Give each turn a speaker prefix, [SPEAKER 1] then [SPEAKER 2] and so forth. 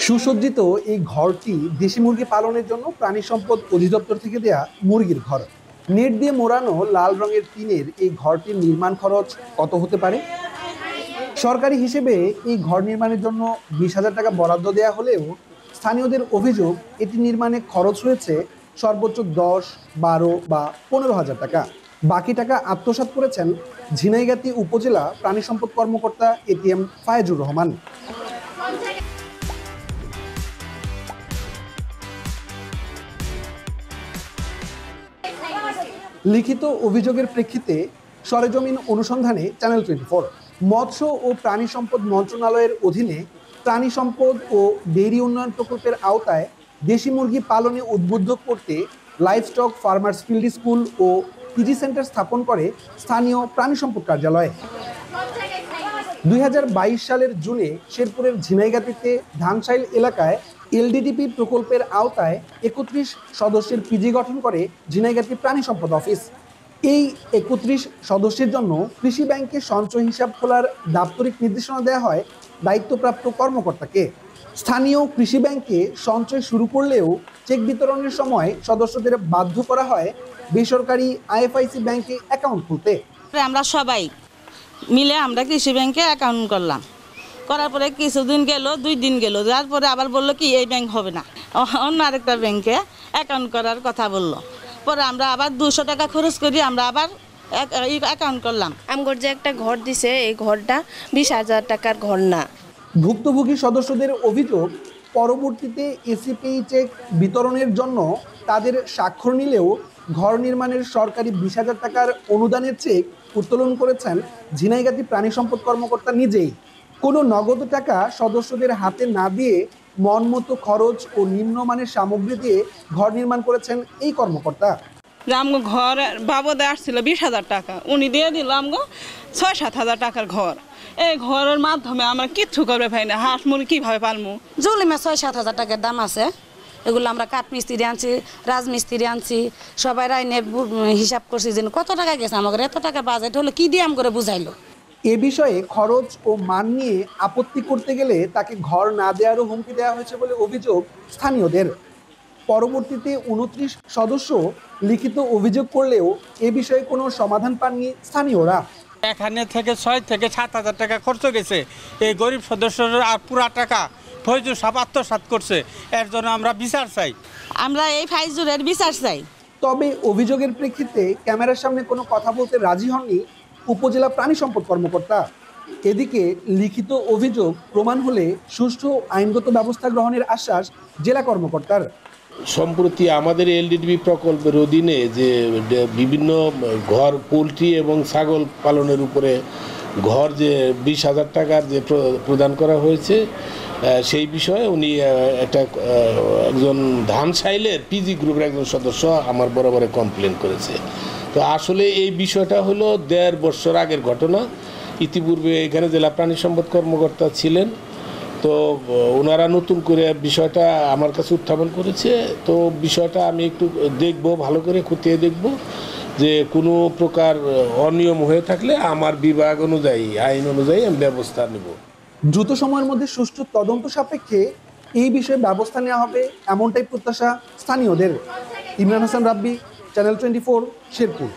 [SPEAKER 1] সুসজ্জিত এই ঘরটি দেশি মুরগি পালনের জন্য প্রাণী সম্পদ অধিদপ্তর থেকে দেয়া মুরগির ঘর। নেট দিয়ে মোড়ানো লাল রঙের টিনের এই ঘরটির নির্মাণ খরচ কত হতে পারে? সরকারি হিসেবে এই ঘর নির্মাণের জন্য 20,000 টাকা বরাদ্দ দেওয়া হলেও স্থানীয়দের অভিযোগ এটি নির্মাণে খরচ হয়েছে সর্বোচ্চ 10, 12 বা 15,000 টাকা। বাকি টাকা আত্মসাৎ করেছেন ঝিনাইগাতী উপজেলা প্রাণী সম্পদ কর্মকর্তা এটিএম ফায়েজুর রহমান। লিখিত অভিযোগের প্রেক্ষিতে সরেজমিন অনুসন্ধানে চ্যানেল 24 মৎস্য ও প্রাণী সম্পদ মন্ত্রণালয়ের অধীনে প্রাণী সম্পদ ও ডেইরি উন্নয়ন প্রকল্পের আওতায় দেশি মুরগি পালনে উদ্বুদ্ধ করতে লাইভস্টক ফার্মার্স ফিল্ড স্কুল ও পিজি সেন্টার স্থাপন করে স্থানীয় প্রাণী সম্পদ কার্যালয়। 2022 সালের জুনে শেরপুরের ঝিনাইগাতীতে ধানসাইল এলাকায় এলডিডিপি প্রকল্পের আওতায় 31 সদস্যের পিজি গঠন করে ঝিনাইগাতী প্রাণী সম্পদ অফিস। এই 31 সদস্যের জন্য কৃষি ব্যাংকে সঞ্চয় হিসাব খোলার দাপ্তরিক নির্দেশনা দেওয়া হয় দায়িত্বপ্রাপ্ত কর্মকর্তাকে। স্থানীয় কৃষি ব্যাংকে সঞ্চয় শুরু করলেও চেক বিতরণের সময় সদস্যদের বাধ্য করা হয় বেসরকারি আইএফআইসি ব্যাংকে অ্যাকাউন্ট খুলতে।
[SPEAKER 2] আমরা সবাই মিলে আমরা কৃষি ব্যাংকে অ্যাকাউন্ট করলাম, করার পরে কিছুদিন গেল, 2 দিন গেল, তারপরে আবার বললো কি এই ব্যাংক হবে না, অন্য আরেকটা ব্যাংকে অ্যাকাউন্ট করার কথা বললো। পরে আমরা আবার 200 টাকা খরচ করি আমরা আবার অ্যাকাউন্ট করলাম।
[SPEAKER 3] আমগর যে একটা ঘর দিছে এই ঘরটা 20,000 টাকার ঘর না।
[SPEAKER 1] ভুক্তভোগী সদস্যদের অভিযোগ, পরবর্তীতে এসিপি চেক বিতরণের জন্য তাদের স্বাক্ষর নিলেও ঘর নির্মাণের সরকারি 20,000 টাকার অনুদানের চেক উত্তোলন করেছেন ঝিনাইগাতী প্রাণী সম্পদ কর্মকর্তা নিজেই। কোনো নগদ টাকা সদস্যদের হাতে না দিয়ে মনমতো খরচ ও নিম্নমানের সামগ্রী দিয়ে ঘর নির্মাণ করেছেন এই কর্মকর্তা।
[SPEAKER 4] আমগো ঘর বাবদে আসছিল 20,000 টাকা, উনি দিয়ে দিল আমগো 6-7 টাকার ঘর। এই ঘরের মাধ্যমে আমরা কিচ্ছু করবে পাই না, হাঁস মুরগি কিভাবে পালমু?
[SPEAKER 2] জলিমে 6-7 টাকার দাম আছে। এগুলো আমরা কাঠ মিস্ত্রি আনছি, রাজমিস্ত্রি আনছি, সবাই রাইনে হিসাব করছি যে কত টাকা গেছে, আমাদের এত টাকা বাজেট হলো, কি দিয়ে করে বুঝাইলো।
[SPEAKER 1] এ বিষয়ে খরচ ও মান নিয়ে আপত্তি করতে গেলে তাকে ঘর না দেওয়ারও হুমকি দেওয়া হয়েছে বলে অভিযোগ স্থানীয়দের। পরবর্তীতে 29 সদস্য লিখিত অভিযোগ করলেও এ বিষয়ে কোনো সমাধান পাননি স্থানীয়রা।
[SPEAKER 5] এখানে থেকে 6 থেকে 7,000 টাকা খরচ গেছে, এই গরিব সদস্যরা আর পুরা টাকা ফয়জুর সাহেব আত্মসাৎ করছে। এর জন্য আমরা বিচার চাই,
[SPEAKER 2] আমরা এই ফাইজুরের বিচার চাই।
[SPEAKER 1] তবে অভিযোগের প্রেক্ষিতে ক্যামেরার সামনে কোনো কথা বলতে রাজি হননি উপজেলা প্রাণী সম্পদ কর্মকর্তা। এদিকে লিখিত অভিযোগ প্রমাণ হলে সুষ্ঠু আইনগত ব্যবস্থা গ্রহণের আশ্বাস জেলা কর্মকর্তার।
[SPEAKER 6] সম্প্রতি আমাদের এলডিডিবি প্রকল্পের অধীনে যে বিভিন্ন ঘর পোলট্রি এবং ছাগল পালনের উপরে ঘর যে 20,000 টাকার যে প্রদান করা হয়েছে, সেই বিষয়ে উনি একজন ধানসাইলের পিজি গ্রুপের একজন সদস্য আমার বরাবরে কমপ্লেন করেছে। তো আসলে এই বিষয়টা হলো 1.5 বছর আগের ঘটনা। ইতিপূর্বে এখানে জেলা প্রাণী সম্পদ কর্মকর্তা ছিলেন, তো ওনারা নতুন করে বিষয়টা আমার কাছে উত্থাপন করেছে। তো বিষয়টা আমি একটু দেখব, ভালো করে খতিয়ে দেখব যে কোনো প্রকার অনিয়ম হয়ে থাকলে আমার বিভাগ অনুযায়ী, আইন অনুযায়ী আমি ব্যবস্থা নেব।
[SPEAKER 1] দ্রুত সময়ের মধ্যে সুষ্ঠু তদন্ত সাপেক্ষে এই বিষয়ে ব্যবস্থা নেওয়া হবে, এমনটাই প্রত্যাশা স্থানীয়দের। ইমরান হাসান রাব্বি, চ্যানেল 24, শেরপুর।